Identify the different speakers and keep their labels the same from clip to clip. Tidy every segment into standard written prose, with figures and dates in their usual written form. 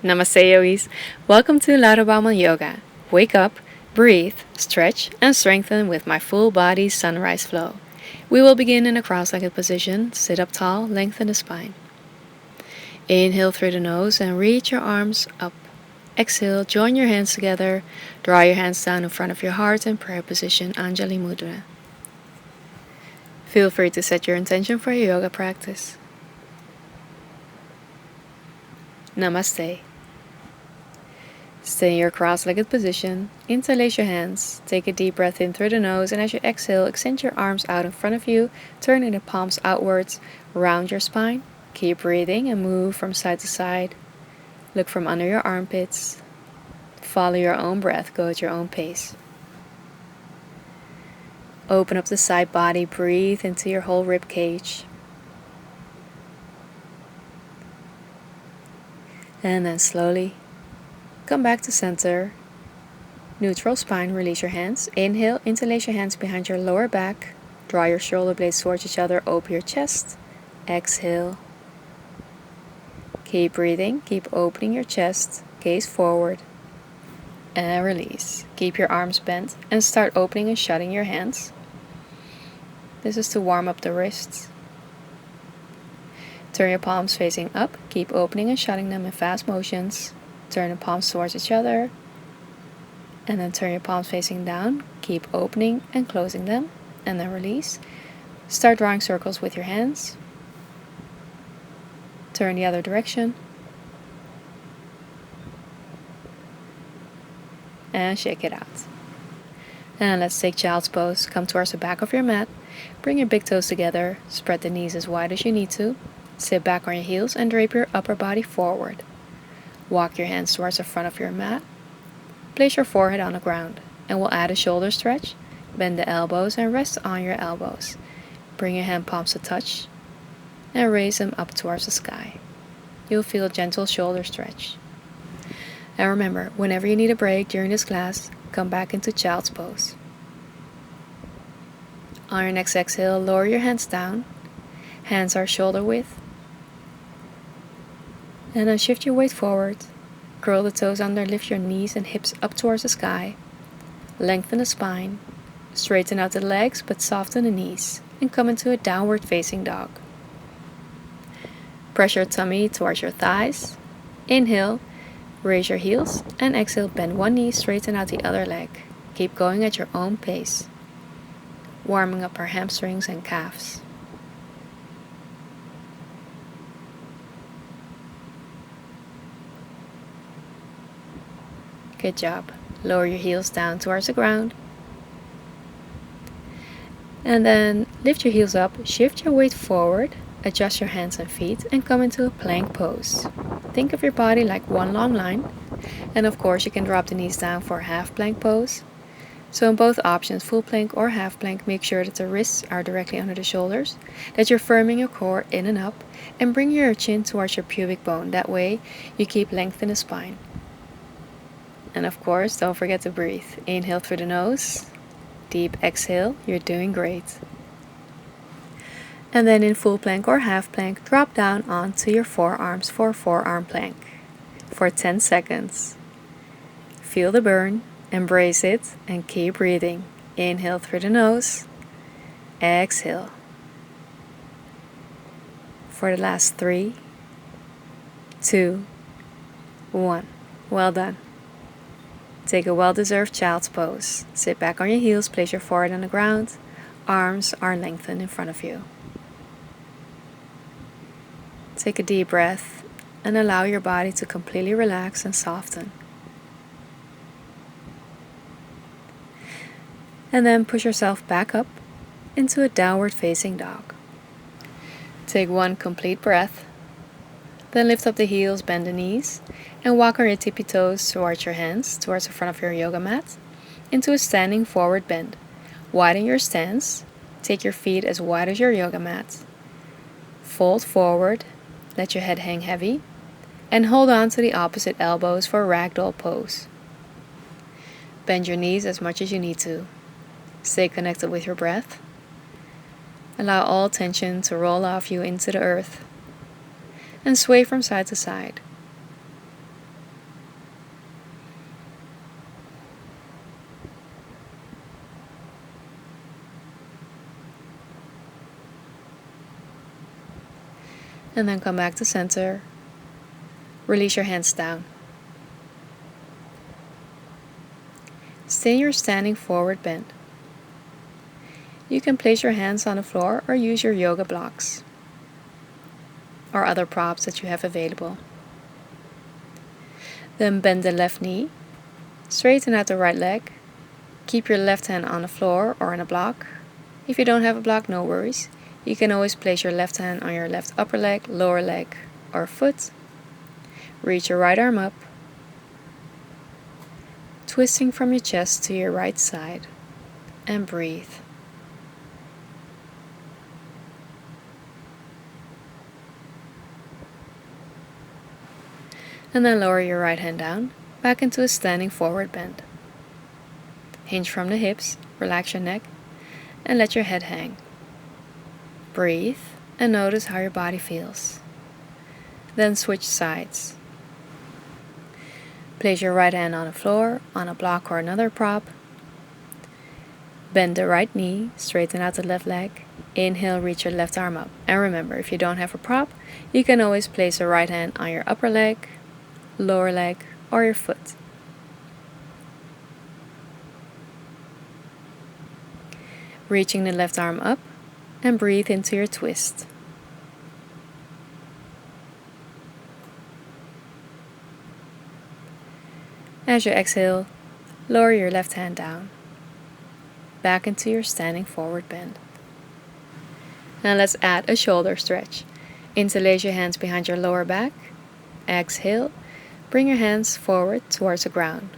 Speaker 1: Namaste, yogis. Welcome to Laura Baumann Yoga. Wake up, breathe, stretch, and strengthen with my full body sunrise flow. We will begin in a cross-legged position. Sit up tall, lengthen the spine. Inhale through the nose and reach your arms up. Exhale, join your hands together. Draw your hands down in front of your heart in prayer position, Anjali Mudra. Feel free to set your intention for your yoga practice. Namaste. Stay in your cross-legged position. Interlace your hands. Take a deep breath in through the nose, and as you exhale, extend your arms out in front of you, turning the palms outwards, round your spine. Keep breathing and move from side to side. Look from under your armpits. Follow your own breath. Go at your own pace. Open up the side body. Breathe into your whole rib cage. And then slowly come back to center. Neutral spine, release your hands. Inhale, interlace your hands behind your lower back. Draw your shoulder blades towards each other, open your chest. Exhale. Keep breathing, keep opening your chest, gaze forward. And release. Keep your arms bent and start opening and shutting your hands. This is to warm up the wrists. Turn your palms facing up, keep opening and shutting them in fast motions. Turn the palms towards each other, and then turn your palms facing down. Keep opening and closing them, and then release. Start drawing circles with your hands. Turn the other direction. And shake it out. And let's take Child's Pose. Come towards the back of your mat. Bring your big toes together. Spread the knees as wide as you need to. Sit back on your heels and drape your upper body forward. Walk your hands towards the front of your mat. Place your forehead on the ground, and we'll add a shoulder stretch. Bend the elbows and rest on your elbows. Bring your hand palms to touch and raise them up towards the sky. You'll feel a gentle shoulder stretch. And remember, whenever you need a break during this class, come back into Child's Pose. On your next exhale, lower your hands down. Hands are shoulder width. And then shift your weight forward. Curl the toes under, lift your knees and hips up towards the sky. Lengthen the spine. Straighten out the legs but soften the knees. And come into a downward facing dog. Press your tummy towards your thighs. Inhale, raise your heels, and exhale, bend one knee, straighten out the other leg. Keep going at your own pace. Warming up our hamstrings and calves. Good job. Lower your heels down towards the ground. And then lift your heels up, shift your weight forward, adjust your hands and feet, and come into a plank pose. Think of your body like one long line. And of course you can drop the knees down for a half plank pose. So in both options, full plank or half plank, make sure that the wrists are directly under the shoulders, that you're firming your core in and up, and bring your chin towards your pubic bone. That way you keep length in the spine. And of course, don't forget to breathe. Inhale through the nose. Deep exhale. You're doing great. And then in full plank or half plank, drop down onto your forearms for forearm plank for 10 seconds. Feel the burn, embrace it, and keep breathing. Inhale through the nose. Exhale. For the last 3, 2, 1. Well done. Take a well-deserved Child's Pose. Sit back on your heels, place your forehead on the ground. Arms are lengthened in front of you. Take a deep breath and allow your body to completely relax and soften. And then push yourself back up into a downward facing dog. Take one complete breath. Then lift up the heels, bend the knees, and walk on your tippy toes towards your hands, towards the front of your yoga mat, into a standing forward bend. Widen your stance. Take your feet as wide as your yoga mat. Fold forward, let your head hang heavy, and hold on to the opposite elbows for ragdoll pose. Bend your knees as much as you need to. Stay connected with your breath. Allow all tension to roll off you into the earth. And sway from side to side. And then come back to center. Release your hands down. Stay in your standing forward bend. You can place your hands on the floor or use your yoga blocks or other props that you have available. Then bend the left knee, straighten out the right leg, keep your left hand on the floor or on a block. If you don't have a block, no worries. You can always place your left hand on your left upper leg, lower leg, or foot. Reach your right arm up, twisting from your chest to your right side, and breathe. And then lower your right hand down, back into a standing forward bend. Hinge from the hips, relax your neck, and let your head hang. Breathe and notice how your body feels. Then switch sides. Place your right hand on the floor, on a block or another prop. Bend the right knee, straighten out the left leg. Inhale, reach your left arm up. And remember, if you don't have a prop, you can always place the right hand on your upper leg, lower leg, or your foot. Reaching the left arm up and breathe into your twist. As you exhale, lower your left hand down, back into your standing forward bend. Now let's add a shoulder stretch. Interlace your hands behind your lower back. Exhale, bring your hands forward towards the ground.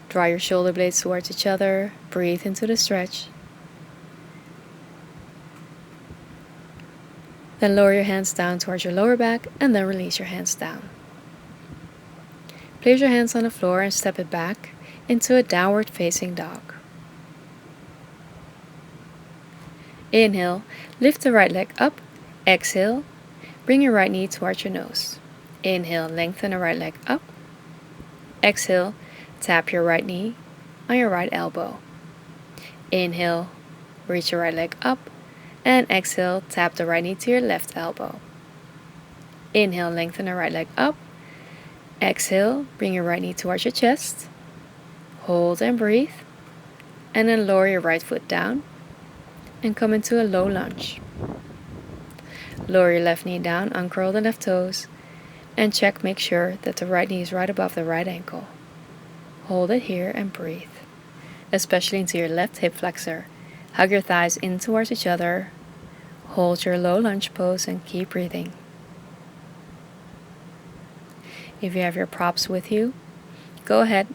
Speaker 1: Draw your shoulder blades towards each other. Breathe into the stretch. Then lower your hands down towards your lower back and then release your hands down. Place your hands on the floor and step it back into a downward facing dog. Inhale, lift the right leg up. Exhale, bring your right knee towards your nose. Inhale, lengthen the right leg up. Exhale, tap your right knee on your right elbow. Inhale, reach your right leg up. And exhale, tap the right knee to your left elbow. Inhale, lengthen the right leg up. Exhale, bring your right knee towards your chest. Hold and breathe. And then lower your right foot down and come into a low lunge. Lower your left knee down, uncurl the left toes, and make sure that the right knee is right above the right ankle. Hold it here and breathe, especially into your left hip flexor. Hug your thighs in towards each other. Hold your low lunge pose and keep breathing. If you have your props with you, go ahead,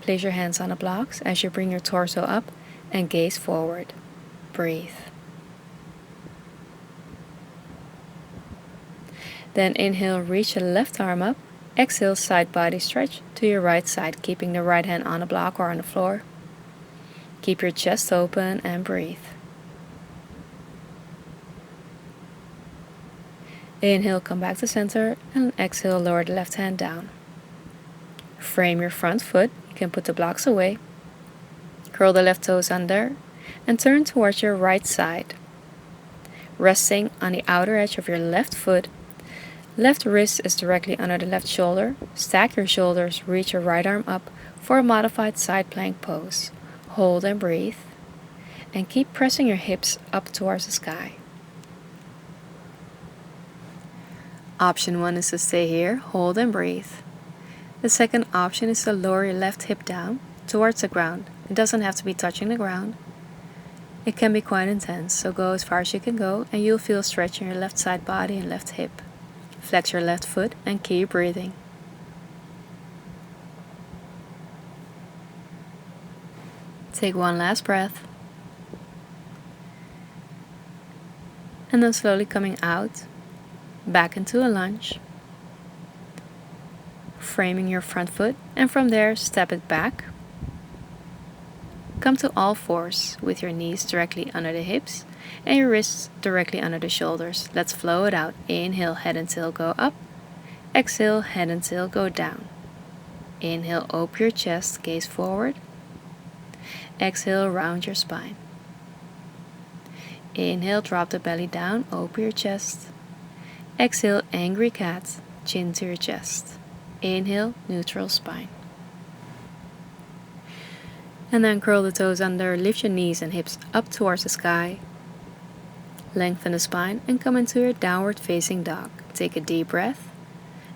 Speaker 1: place your hands on the blocks as you bring your torso up and gaze forward. Breathe. Then inhale, reach your left arm up. Exhale, side body stretch to your right side, keeping the right hand on the block or on the floor. Keep your chest open and breathe. Inhale, come back to center, and exhale, lower the left hand down. Frame your front foot. You can put the blocks away. Curl the left toes under and turn towards your right side. Resting on the outer edge of your left foot. Left wrist is directly under the left shoulder. Stack your shoulders, reach your right arm up for a modified side plank pose. Hold and breathe. And keep pressing your hips up towards the sky. Option 1 is to stay here, hold and breathe. The second option is to lower your left hip down towards the ground. It doesn't have to be touching the ground. It can be quite intense, so go as far as you can go and you'll feel stretch in your left side body and left hip. Flex your left foot and keep breathing. Take one last breath. And then slowly coming out, back into a lunge. Framing your front foot, and from there step it back. Come to all fours with your knees directly under the hips and your wrists directly under the shoulders. Let's flow it out. Inhale, head and tail go up. Exhale, head and tail go down. Inhale, open your chest, gaze forward. Exhale, round your spine. Inhale, drop the belly down, open your chest. Exhale, angry cat, chin to your chest. Inhale, neutral spine. And then curl the toes under, lift your knees and hips up towards the sky. Lengthen the spine and come into your downward facing dog. Take a deep breath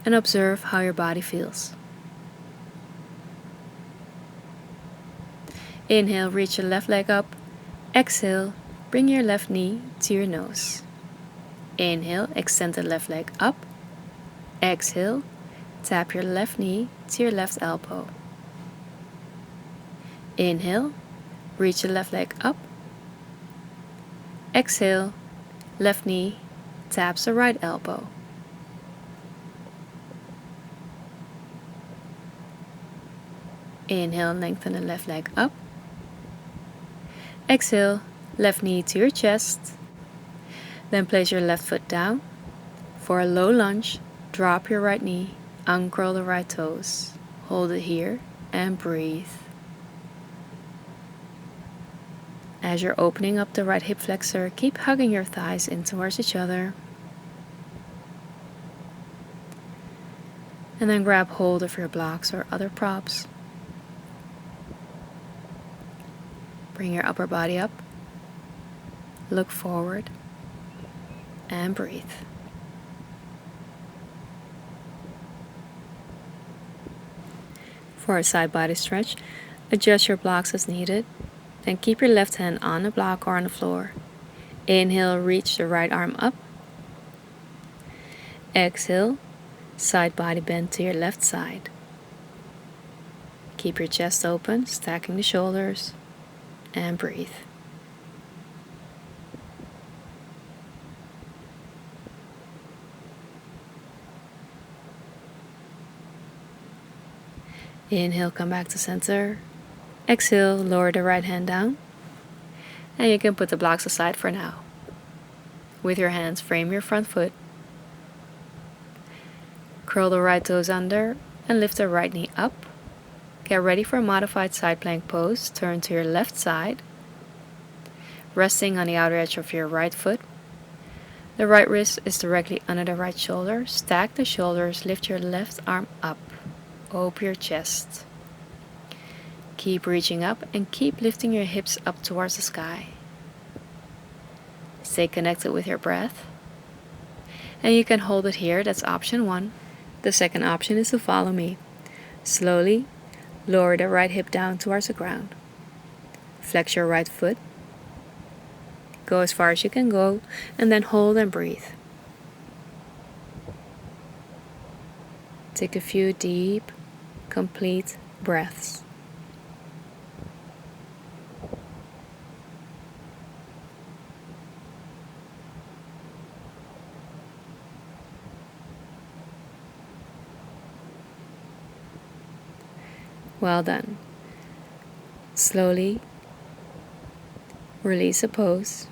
Speaker 1: and observe how your body feels. Inhale, reach your left leg up. Exhale, bring your left knee to your nose. Inhale, extend the left leg up. Exhale, tap your left knee to your left elbow. Inhale, reach your left leg up. Exhale, left knee taps the right elbow. Inhale, lengthen the left leg up. Exhale, left knee to your chest. Then place your left foot down. For a low lunge, drop your right knee, uncurl the right toes. Hold it here and breathe. As you're opening up the right hip flexor, keep hugging your thighs in towards each other. And then grab hold of your blocks or other props. Bring your upper body up. Look forward and breathe. For a side body stretch, adjust your blocks as needed. Then keep your left hand on the block or on the floor. Inhale, reach the right arm up. Exhale, side body bend to your left side. Keep your chest open, stacking the shoulders, and breathe. Inhale, come back to center. Exhale, lower the right hand down. And you can put the blocks aside for now. With your hands, frame your front foot. Curl the right toes under and lift the right knee up. Get ready for a modified side plank pose. Turn to your left side, resting on the outer edge of your right foot. The right wrist is directly under the right shoulder. Stack the shoulders, lift your left arm up. Open your chest. Keep reaching up and keep lifting your hips up towards the sky. Stay connected with your breath. And you can hold it here, that's option 1. The second option is to follow me. Slowly lower the right hip down towards the ground. Flex your right foot. Go as far as you can go and then hold and breathe. Take a few deep, complete breaths. Well done. Slowly release the pose.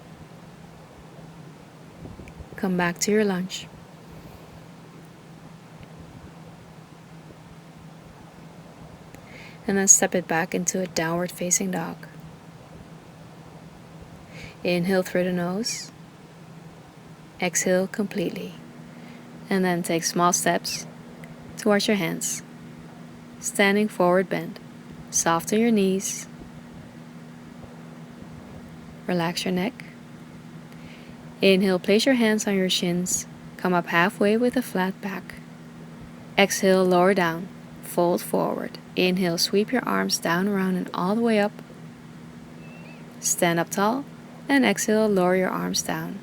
Speaker 1: Come back to your lunge. And then step it back into a downward facing dog. Inhale through the nose. Exhale completely. And then take small steps towards your hands. Standing forward bend. Soften your knees. Relax your neck. Inhale, place your hands on your shins. Come up halfway with a flat back. Exhale, lower down. Fold forward. Inhale, sweep your arms down, around, and all the way up. Stand up tall. And exhale, lower your arms down.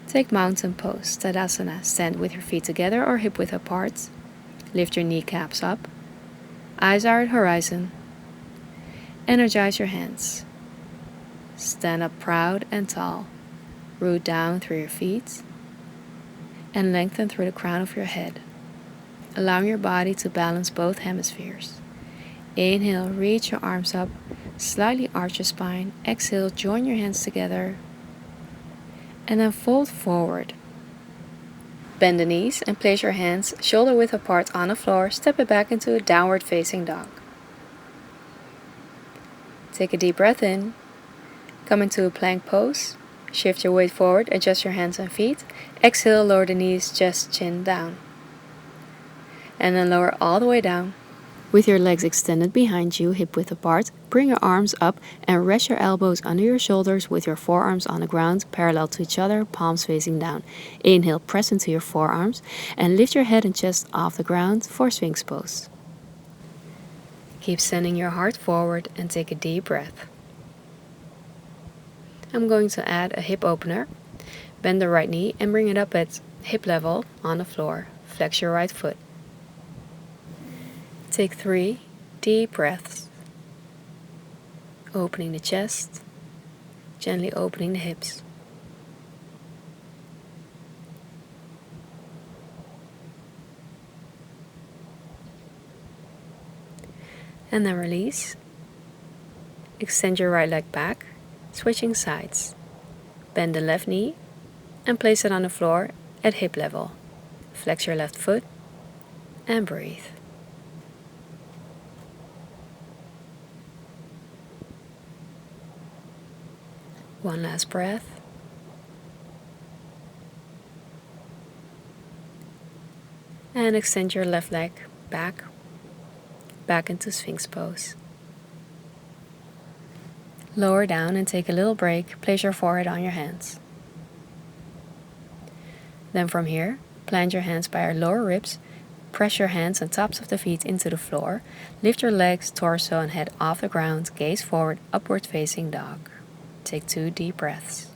Speaker 1: Take mountain pose, Tadasana. Stand with your feet together or hip width apart. Lift your kneecaps up. Eyes are at horizon. Energize your hands. Stand up proud and tall. Root down through your feet. And lengthen through the crown of your head. Allowing your body to balance both hemispheres. Inhale, reach your arms up. Slightly arch your spine. Exhale, join your hands together. And then fold forward. Bend the knees and place your hands shoulder width apart on the floor. Step it back into a downward facing dog. Take a deep breath in. Come into a plank pose. Shift your weight forward, adjust your hands and feet. Exhale, lower the knees, chest, chin down. And then lower all the way down. With your legs extended behind you, hip width apart, bring your arms up and rest your elbows under your shoulders with your forearms on the ground, parallel to each other, palms facing down. Inhale, press into your forearms and lift your head and chest off the ground for Sphinx Pose. Keep sending your heart forward and take a deep breath. I'm going to add a hip opener. Bend the right knee and bring it up at hip level on the floor. Flex your right foot. Take 3 deep breaths. Opening the chest, gently opening the hips. And then release. Extend your right leg back, switching sides. Bend the left knee and place it on the floor at hip level. Flex your left foot and breathe. One last breath. And extend your left leg back into Sphinx Pose. Lower down and take a little break. Place your forehead on your hands. Then from here, plant your hands by your lower ribs. Press your hands and tops of the feet into the floor. Lift your legs, torso, and head off the ground. Gaze forward, upward facing dog. Take 2 deep breaths.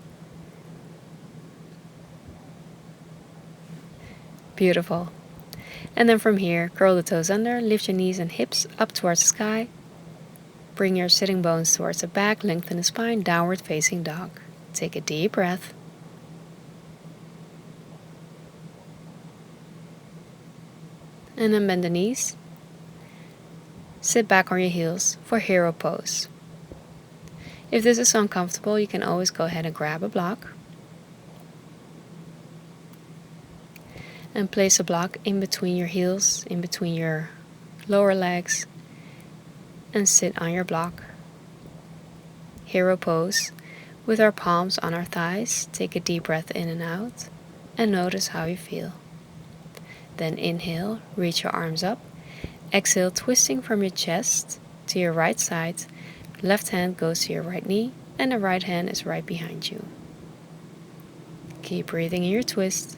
Speaker 1: Beautiful. And then from here, curl the toes under, lift your knees and hips up towards the sky. Bring your sitting bones towards the back, lengthen the spine, downward facing dog. Take a deep breath. And then bend the knees. Sit back on your heels for hero pose. If this is uncomfortable, you can always go ahead and grab a block. And place a block in between your heels, in between your lower legs. And sit on your block. Hero pose. With our palms on our thighs, take a deep breath in and out. And notice how you feel. Then inhale, reach your arms up. Exhale, twisting from your chest to your right side. Left hand goes to your right knee, and the right hand is right behind you. Keep breathing in your twist.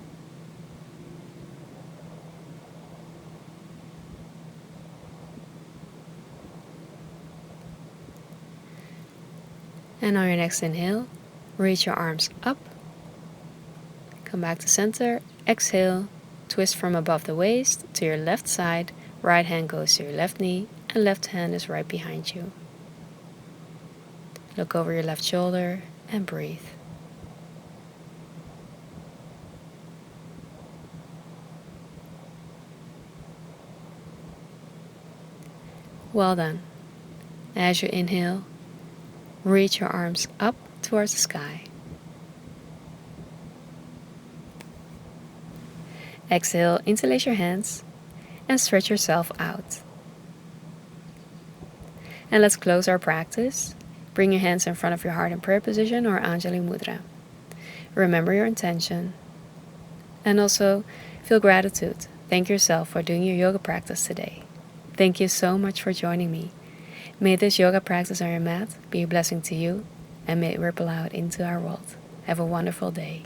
Speaker 1: And on your next inhale, reach your arms up. Come back to center. Exhale, twist from above the waist to your left side. Right hand goes to your left knee, and left hand is right behind you. Look over your left shoulder and breathe. Well done. As you inhale, reach your arms up towards the sky. Exhale, interlace your hands and stretch yourself out. And let's close our practice. Bring your hands in front of your heart in prayer position or Anjali Mudra. Remember your intention. And also feel gratitude. Thank yourself for doing your yoga practice today. Thank you so much for joining me. May this yoga practice on your mat be a blessing to you and may it ripple out into our world. Have a wonderful day.